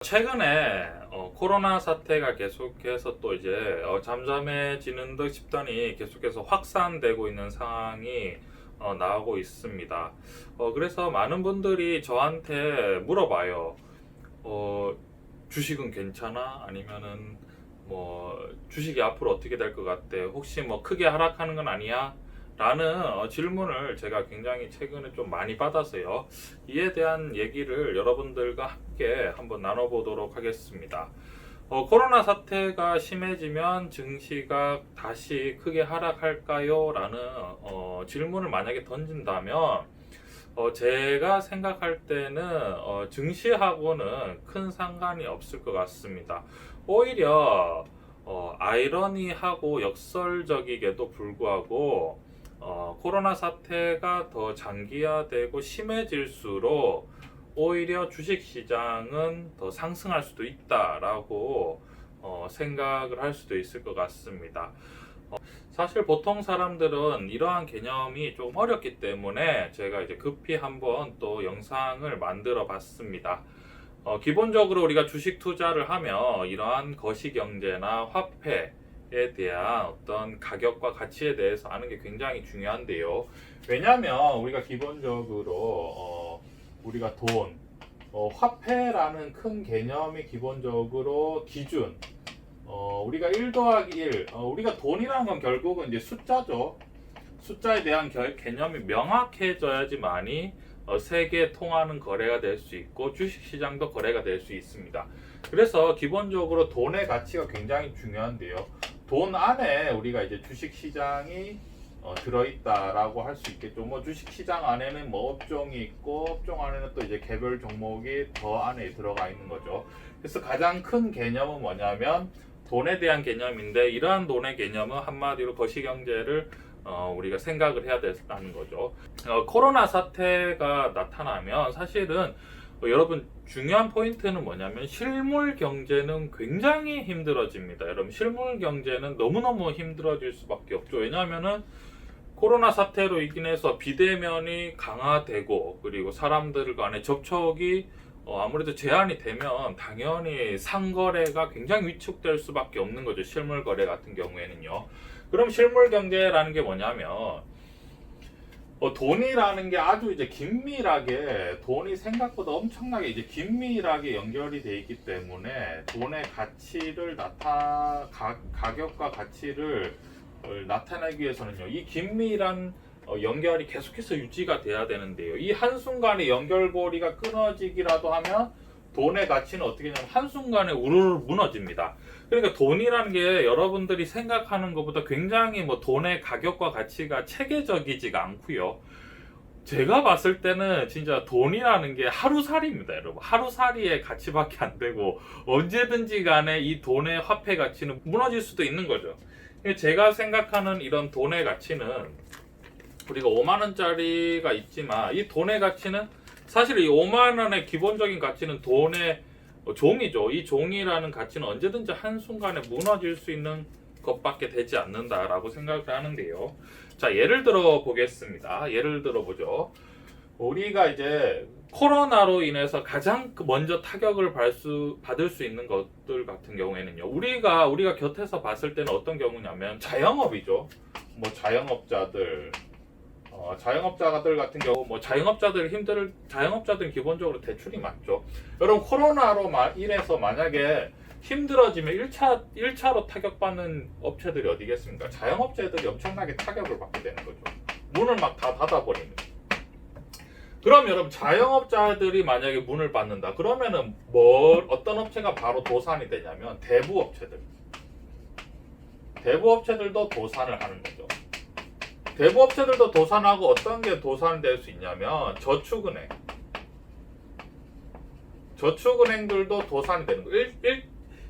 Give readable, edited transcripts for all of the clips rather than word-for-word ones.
최근에 코로나 사태가 계속해서 또 이제 잠잠해지는 듯 싶더니 계속해서 확산되고 있는 상황이 나오고 있습니다. 그래서 많은 분들이 저한테 물어봐요. 주식은 괜찮아? 아니면은 뭐 주식이 앞으로 어떻게 될 것 같대? 혹시 뭐 크게 하락하는 건 아니야? 라는 질문을 제가 굉장히 최근에 좀 많이 받아서요. 이에 대한 얘기를 여러분들과 함께 한번 나눠보도록 하겠습니다. 코로나 사태가 심해지면 증시가 다시 크게 하락할까요? 라는 질문을 만약에 던진다면 제가 생각할 때는 증시하고는 큰 상관이 없을 것 같습니다. 오히려 아이러니하고 역설적이게도 불구하고 코로나 사태가 더 장기화되고 심해질수록 오히려 주식시장은 더 상승할 수도 있다라고 생각을 할 수도 있을 것 같습니다. 사실 보통 사람들은 이러한 개념이 좀 어렵기 때문에 제가 이제 급히 한번 또 영상을 만들어 봤습니다. 기본적으로 우리가 주식 투자를 하면 이러한 거시경제나 화폐에 대한 어떤 가격과 가치에 대해서 아는 게 굉장히 중요한데요. 왜냐하면 우리가 기본적으로 우리가 돈, 화폐라는 큰 개념이 기본적으로 기준, 우리가 1 더하기 1, 우리가 돈이라는 건 결국은 이제 숫자죠. 숫자에 대한 개념이 명확해져야지만이 세계 통하는 거래가 될 수 있고 주식시장도 거래가 될 수 있습니다. 그래서 기본적으로 돈의 가치가 굉장히 중요한데요. 돈 안에 우리가 이제 주식시장이 들어있다라고 할 수 있겠죠. 뭐 주식시장 안에는 뭐 업종이 있고 업종 안에는 또 이제 개별 종목이 더 안에 들어가 있는 거죠. 그래서 가장 큰 개념은 뭐냐면 돈에 대한 개념인데, 이러한 돈의 개념은 한마디로 거시경제를 우리가 생각을 해야 된다는 거죠. 코로나 사태가 나타나면 사실은 여러분 중요한 포인트는 뭐냐면 실물 경제는 굉장히 힘들어집니다. 여러분 실물 경제는 너무너무 힘들어질 수밖에 없죠. 왜냐하면은 코로나 사태로 인해서 비대면이 강화되고 그리고 사람들 간의 접촉이 아무래도 제한이 되면 당연히 상거래가 굉장히 위축될 수밖에 없는 거죠. 실물 거래 같은 경우에는요. 그럼 실물 경제라는 게 뭐냐면 돈이라는 게 아주 이제 긴밀하게, 돈이 생각보다 엄청나게 이제 긴밀하게 연결이 돼 있기 때문에 돈의 가치를 가격과 가치를 나타내기 위해서는요, 이 긴밀한 연결이 계속해서 유지가 돼야 되는데요. 이 한순간에 연결고리가 끊어지기라도 하면 돈의 가치는 어떻게 되냐면 한순간에 우르르 무너집니다. 그러니까 돈이라는 게 여러분들이 생각하는 것보다 굉장히 뭐 돈의 가격과 가치가 체계적이지가 않고요. 제가 봤을 때는 진짜 돈이라는 게 하루살이입니다, 여러분. 하루살이의 가치밖에 안 되고 언제든지 간에 이 돈의 화폐 가치는 무너질 수도 있는 거죠. 제가 생각하는 이런 돈의 가치는 우리가 5만 원짜리가 있지만 이 돈의 가치는 사실 이 5만 원의 기본적인 가치는 돈의 종이죠. 이 종이라는 가치는 언제든지 한순간에 무너질 수 있는 것밖에 되지 않는다라고 생각을 하는데요. 자, 예를 들어 보겠습니다. 예를 들어 보죠. 우리가 이제 코로나로 인해서 가장 먼저 타격을 받을 수 있는 것들 같은 경우에는요, 우리가 곁에서 봤을 때는 어떤 경우냐면 자영업이죠. 뭐 자영업자들 같은 경우, 뭐 자영업자들은 기본적으로 대출이 많죠. 여러분 코로나로 인해서 만약에 힘들어지면 1차로 타격받는 업체들이 어디겠습니까? 자영업자들이 엄청나게 타격을 받게 되는 거죠. 문을 막 다 닫아버리는. 그럼 여러분 자영업자들이 만약에 문을 닫는다. 그러면은 어떤 업체가 바로 도산이 되냐면 대부업체들도 도산을 하는 거죠. 대부업체들도 도산하고 어떤 게 도산이 될 수 있냐면 저축은행들도 도산이 되는 거예요.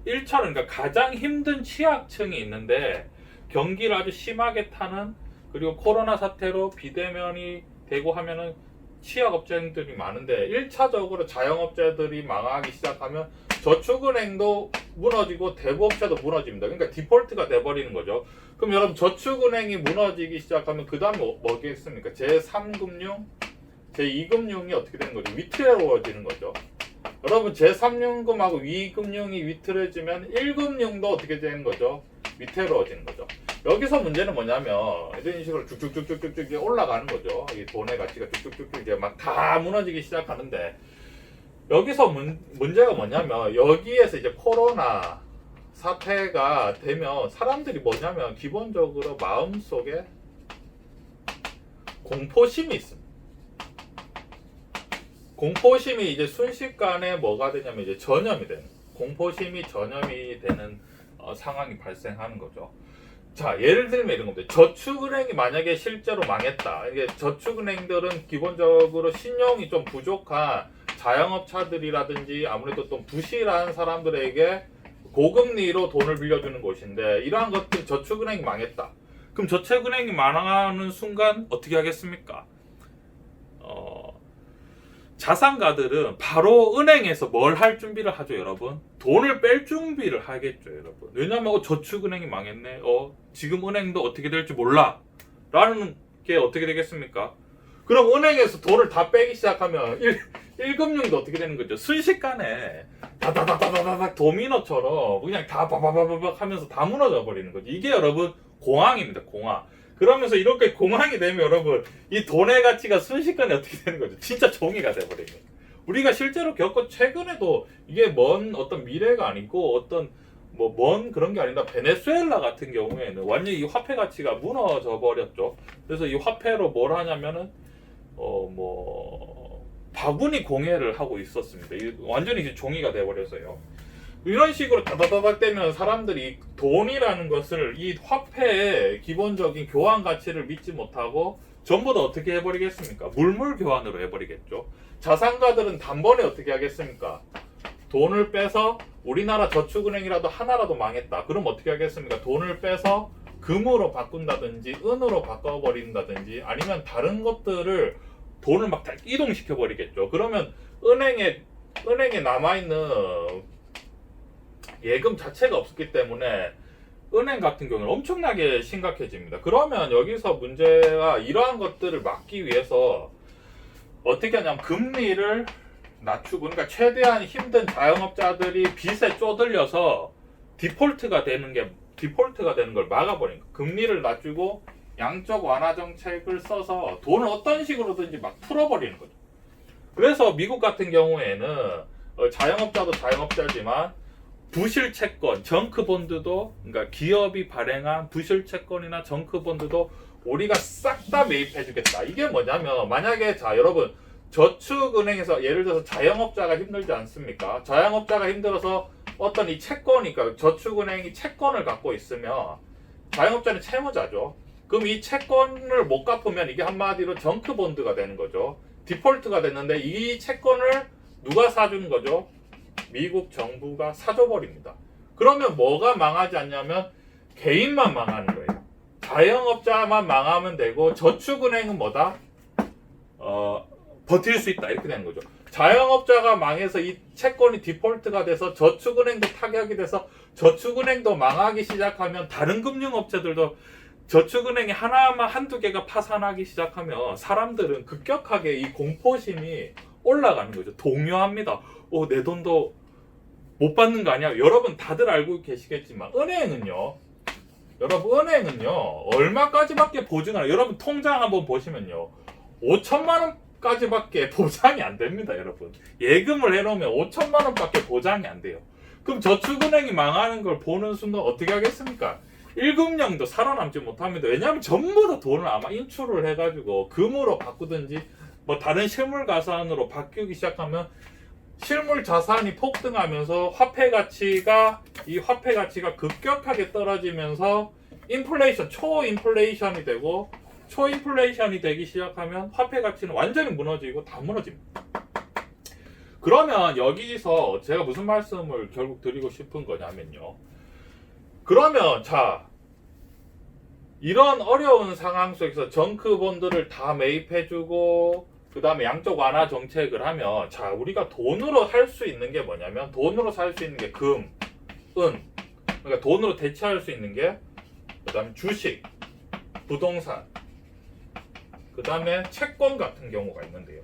1차로 그러니까 가장 힘든 취약층이 있는데 경기를 아주 심하게 타는, 그리고 코로나 사태로 비대면이 되고 하면은 취약업체들이 많은데 1차적으로 자영업자들이 망하기 시작하면 저축은행도 무너지고 대부업체도 무너집니다. 그러니까 디폴트가 돼버리는 거죠. 그럼 여러분 저축은행이 무너지기 시작하면 그 다음에 뭐겠습니까? 제3금융, 제2금융이 어떻게 되는 거죠? 위태로워지는 거죠. 여러분 제3금융하고 위금융이 위태로워지면 1금융도 어떻게 되는 거죠? 위태로워지는 거죠. 여기서 문제는 뭐냐면 이런 식으로 쭉쭉쭉쭉쭉 올라가는 거죠. 이 돈의 가치가 쭉쭉쭉쭉 이제 막 다 무너지기 시작하는데 여기서 문제가 뭐냐면 여기에서 이제 코로나 사태가 되면 사람들이 뭐냐면 기본적으로 마음속에 공포심이 있습니다. 공포심이 이제 순식간에 뭐가 되냐면 이제 전염이 되는, 공포심이 전염이 되는 상황이 발생하는 거죠. 자, 예를 들면 이런 겁니다. 저축은행이 만약에 실제로 망했다. 이게 저축은행들은 기본적으로 신용이 좀 부족한 자영업자들이라든지 아무래도 좀 부실한 사람들에게 고금리로 돈을 빌려주는 곳인데, 이러한 것들 저축은행이 망했다. 그럼 저축은행이 망하는 순간 어떻게 하겠습니까? 자산가들은 바로 은행에서 뭘 할 준비를 하죠, 여러분? 돈을 뺄 준비를 하겠죠, 여러분. 왜냐면 저축은행이 망했네. 지금 은행도 어떻게 될지 몰라. 라는 게 어떻게 되겠습니까? 그럼 은행에서 돈을 다 빼기 시작하면 1금융도 어떻게 되는 거죠? 순식간에 다다다다다닥 도미노처럼 그냥 다 바바바바박 하면서 다 무너져 버리는 거죠. 이게 여러분 공황입니다, 공황. 그러면서 이렇게 공황이 되면 여러분 이 돈의 가치가 순식간에 어떻게 되는 거죠? 진짜 종이가 돼버립니다. 우리가 실제로 겪고 최근에도 이게 먼 어떤 미래가 아니고 어떤 뭐 먼 그런 게 아니라 베네수엘라 같은 경우에는 완전히 이 화폐 가치가 무너져 버렸죠. 그래서 이 화폐로 뭘 하냐면은 바구니 공예를 하고 있었습니다. 완전히 이제 종이가 돼버려서요. 이런 식으로 다다다닥 되면 사람들이 돈이라는 것을 이 화폐의 기본적인 교환 가치를 믿지 못하고 전부 다 어떻게 해버리겠습니까? 물물 교환으로 해버리겠죠. 자산가들은 단번에 어떻게 하겠습니까? 돈을 빼서 우리나라 저축은행이라도 하나라도 망했다. 그럼 어떻게 하겠습니까? 돈을 빼서 금으로 바꾼다든지 은으로 바꿔버린다든지 아니면 다른 것들을 돈을 막 이동시켜 버리겠죠. 그러면 은행에 남아있는 예금 자체가 없었기 때문에 은행 같은 경우는 엄청나게 심각해집니다. 그러면 여기서 문제가 이러한 것들을 막기 위해서 어떻게 하냐면 금리를 낮추고, 그러니까 최대한 힘든 자영업자들이 빚에 쪼들려서 디폴트가 되는 걸 막아버린 거예요. 금리를 낮추고 양적 완화 정책을 써서 돈을 어떤 식으로든지 막 풀어버리는 거죠. 그래서 미국 같은 경우에는 자영업자도 자영업자지만 부실 채권, 정크 본드도, 그러니까 기업이 발행한 부실 채권이나 정크 본드도 우리가 싹 다 매입해 주겠다. 이게 뭐냐면 만약에 자 여러분 저축은행에서 예를 들어서 자영업자가 힘들지 않습니까? 자영업자가 힘들어서 어떤 이 채권이, 그러니까 저축은행이 채권을 갖고 있으면 자영업자는 채무자죠. 그럼 이 채권을 못 갚으면 이게 한마디로 정크 본드가 되는 거죠. 디폴트가 됐는데 이 채권을 누가 사주는 거죠? 미국 정부가 사줘버립니다. 그러면 뭐가 망하지 않냐면 개인만 망하는 거예요. 자영업자만 망하면 되고 저축은행은 뭐다? 버틸 수 있다. 이렇게 되는 거죠. 자영업자가 망해서 이 채권이 디폴트가 돼서 저축은행도 타격이 돼서 저축은행도 망하기 시작하면 다른 금융업체들도 저축은행이 하나만 한두 개가 파산하기 시작하면 사람들은 급격하게 이 공포심이 올라가는 거죠. 동요합니다. 내 돈도 못 받는 거 아니야? 여러분 다들 알고 계시겠지만 은행은요 얼마까지밖에 보증을, 여러분 통장 한번 보시면요 5천만 원까지밖에 보장이 안 됩니다. 여러분 예금을 해놓으면 5천만 원밖에 보장이 안 돼요. 그럼 저축은행이 망하는 걸 보는 순간 어떻게 하겠습니까? 1금융도 살아남지 못합니다. 왜냐하면 전부 다 돈을 아마 인출을 해가지고 금으로 바꾸든지 뭐 다른 실물 자산으로 바뀌기 시작하면 실물 자산이 폭등하면서 화폐 가치가 급격하게 떨어지면서 초인플레이션이 되고, 초인플레이션이 되기 시작하면 화폐 가치는 완전히 무너지고 다 무너집니다. 그러면 여기서 제가 무슨 말씀을 결국 드리고 싶은 거냐면요. 그러면 자 이런 어려운 상황 속에서 정크 본드를 다 매입해주고 그 다음에 양적 완화 정책을 하면 자 우리가 돈으로 할 수 있는 게 뭐냐면 돈으로 살 수 있는 게 금, 은, 그러니까 돈으로 대체할 수 있는 게 그 다음에 주식, 부동산, 그 다음에 채권 같은 경우가 있는데요.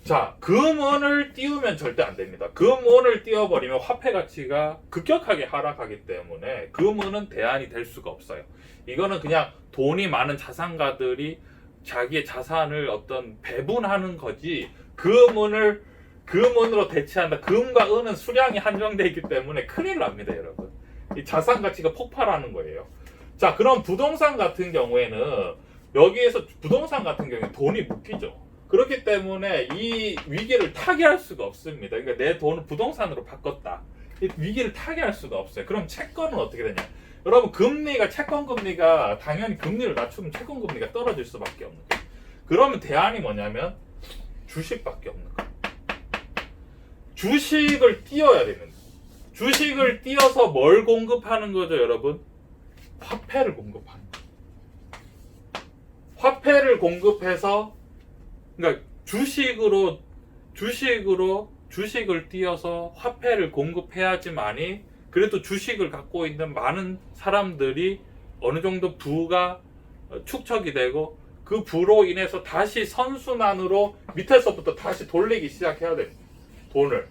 자, 금원을 띄우면 절대 안 됩니다. 금원을 띄워버리면 화폐 가치가 급격하게 하락하기 때문에 금원은 대안이 될 수가 없어요. 이거는 그냥 돈이 많은 자산가들이 자기의 자산을 어떤 배분하는 거지, 금원으로 대체한다. 금과 은은 수량이 한정되어 있기 때문에 큰일 납니다, 여러분. 이 자산 가치가 폭발하는 거예요. 자, 그럼 부동산 같은 경우에는 여기에서 부동산 같은 경우에 돈이 묶이죠. 그렇기 때문에 이 위기를 타개할 수가 없습니다. 그러니까 내 돈을 부동산으로 바꿨다. 이 위기를 타개할 수가 없어요. 그럼 채권은 어떻게 되냐? 여러분, 채권 금리가 당연히 금리를 낮추면 채권 금리가 떨어질 수밖에 없는 거예요. 그러면 대안이 뭐냐면 주식밖에 없는 거예요. 주식을 띄워야 됩니다. 주식을 띄워서 뭘 공급하는 거죠, 여러분? 화폐를 공급하는 거예요. 화폐를 공급해서, 그러니까 주식을 띄워서 화폐를 공급해야지만이 그래도 주식을 갖고 있는 많은 사람들이 어느 정도 부가 축적이 되고 그 부로 인해서 다시 선순환으로 밑에서부터 다시 돌리기 시작해야 됩니다. 돈을.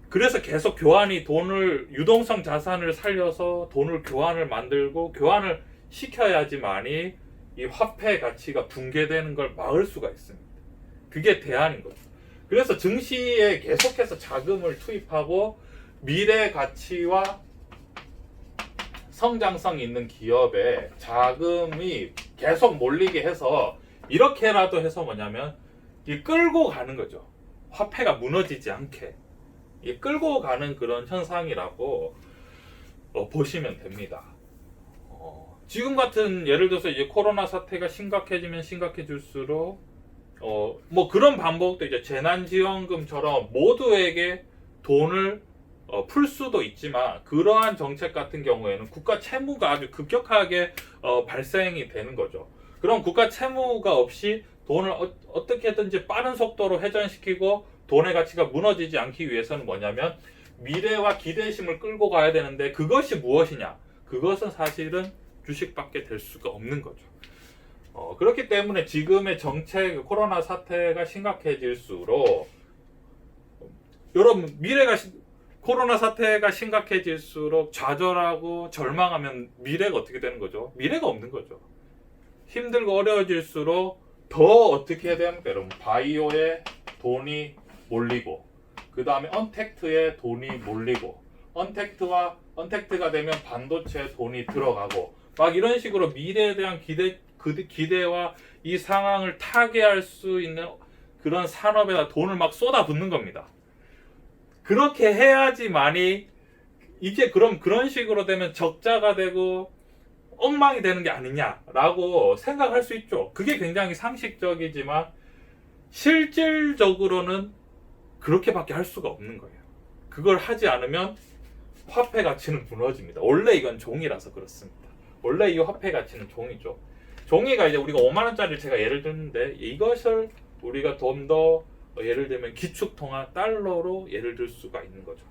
그래서 계속 돈을 유동성 자산을 살려서 돈을 교환을 만들고 교환을 시켜야지만이 이 화폐 가치가 붕괴되는 걸 막을 수가 있습니다. 그게 대안인 거죠. 그래서 증시에 계속해서 자금을 투입하고 미래 가치와 성장성 있는 기업에 자금이 계속 몰리게 해서 이렇게라도 해서 뭐냐면 이 끌고 가는 거죠. 화폐가 무너지지 않게 이 끌고 가는 그런 현상이라고 보시면 됩니다. 지금 같은 예를 들어서 이제 코로나 사태가 심각해지면 심각해질수록 뭐 그런 방법도 이제 재난지원금처럼 모두에게 돈을 풀 수도 있지만 그러한 정책 같은 경우에는 국가 채무가 아주 급격하게 발생이 되는 거죠. 그럼 국가 채무가 없이 돈을 어떻게든지 빠른 속도로 회전시키고 돈의 가치가 무너지지 않기 위해서는 뭐냐면 미래와 기대심을 끌고 가야 되는데 그것이 무엇이냐? 그것은 사실은 주식밖에 될 수가 없는 거죠. 그렇기 때문에 지금의 정책 코로나 사태가 심각해질수록 여러분 코로나 사태가 심각해질수록 좌절하고 절망하면 미래가 어떻게 되는 거죠? 미래가 없는 거죠. 힘들고 어려워질수록 더 어떻게 해야 됩니까? 여러분, 바이오에 돈이 몰리고 그 다음에 언택트에 돈이 몰리고 언택트가 되면 반도체에 돈이 들어가고 막 이런 식으로 미래에 대한 기대와 이 상황을 타개할 수 있는 그런 산업에다 돈을 막 쏟아붓는 겁니다. 그렇게 해야지만이 이제 그런 식으로 되면 적자가 되고 엉망이 되는 게 아니냐라고 생각할 수 있죠. 그게 굉장히 상식적이지만 실질적으로는 그렇게밖에 할 수가 없는 거예요. 그걸 하지 않으면 화폐 가치는 무너집니다. 원래 이건 종이라서 그렇습니다. 원래 이 화폐 가치는 종이죠. 종이가 이제 우리가 5만 원짜리를 제가 예를 들는데 이것을 우리가 좀 더 예를 들면 기축통화 달러로 예를 들 수가 있는 거죠.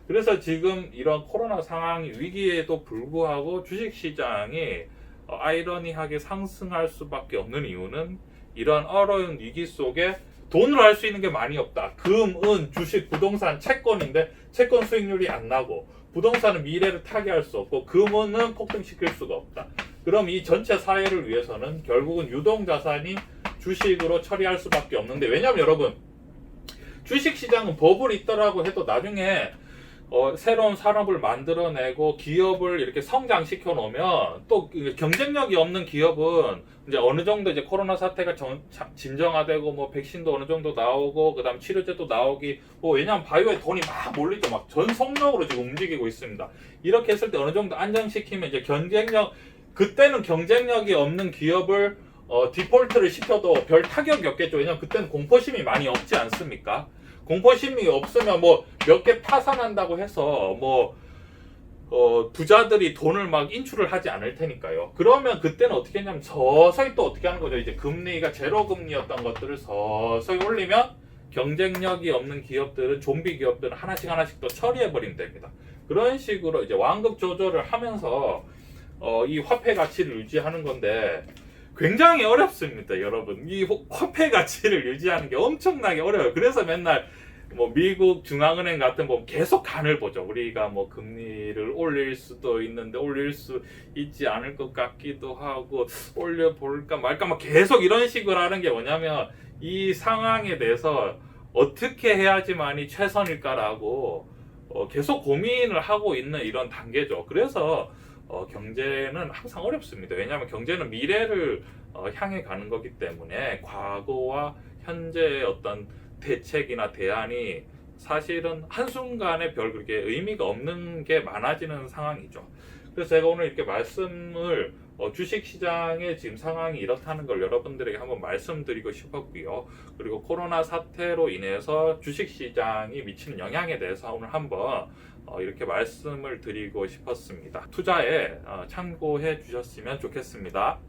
그래서 지금 이런 코로나 상황이 위기에도 불구하고 주식시장이 아이러니하게 상승할 수밖에 없는 이유는 이런 어려운 위기 속에 돈으로 할 수 있는 게 많이 없다. 금, 은, 주식, 부동산, 채권인데 채권 수익률이 안 나고 부동산은 미래를 타개할 수 없고 금은 폭등시킬 수가 없다. 그럼 이 전체 사회를 위해서는 결국은 유동자산이 주식으로 처리할 수밖에 없는데 왜냐하면 여러분 주식시장은 버블이 있더라고 해도 나중에 새로운 산업을 만들어내고 기업을 이렇게 성장시켜 놓으면 또 경쟁력이 없는 기업은 이제 어느 정도 이제 코로나 사태가 진정화되고 뭐 백신도 어느 정도 나오고 그다음 치료제도 나오기 왜냐하면 바이오에 돈이 막 몰리죠. 막 전 속력으로 지금 움직이고 있습니다. 이렇게 했을 때 어느 정도 안정시키면 이제 그때는 경쟁력이 없는 기업을 디폴트를 시켜도 별 타격이 없겠죠. 왜냐면 그때는 공포심이 많이 없지 않습니까? 공포심이 없으면 뭐 몇 개 파산한다고 해서 부자들이 돈을 막 인출을 하지 않을 테니까요. 그러면 그때는 어떻게 했냐면 서서히 또 어떻게 하는 거죠. 이제 금리가 제로 금리였던 것들을 서서히 올리면 경쟁력이 없는 기업들은 좀비 기업들은 하나씩 또 처리해 버리면 됩니다. 그런 식으로 이제 완급 조절을 하면서 이 화폐 가치를 유지하는 건데 굉장히 어렵습니다, 여러분. 이 화폐 가치를 유지하는 게 엄청나게 어려워요. 그래서 맨날 뭐 미국 중앙은행 같은 뭐 계속 간을 보죠. 우리가 뭐 금리를 올릴 수도 있는데 올릴 수 있지 않을 것 같기도 하고 올려 볼까 말까 막 계속 이런 식으로 하는 게 뭐냐면 이 상황에 대해서 어떻게 해야지만이 최선일까라고 계속 고민을 하고 있는 이런 단계죠. 그래서 경제는 항상 어렵습니다. 왜냐하면 경제는 미래를 향해 가는 거기 때문에 과거와 현재의 어떤 대책이나 대안이 사실은 한순간에 별 그렇게 의미가 없는 게 많아지는 상황이죠. 그래서 제가 오늘 이렇게 말씀을 주식시장의 지금 상황이 이렇다는 걸 여러분들에게 한번 말씀드리고 싶었고요. 그리고 코로나 사태로 인해서 주식시장이 미치는 영향에 대해서 오늘 한번 이렇게 말씀을 드리고 싶었습니다. 투자에 참고해 주셨으면 좋겠습니다.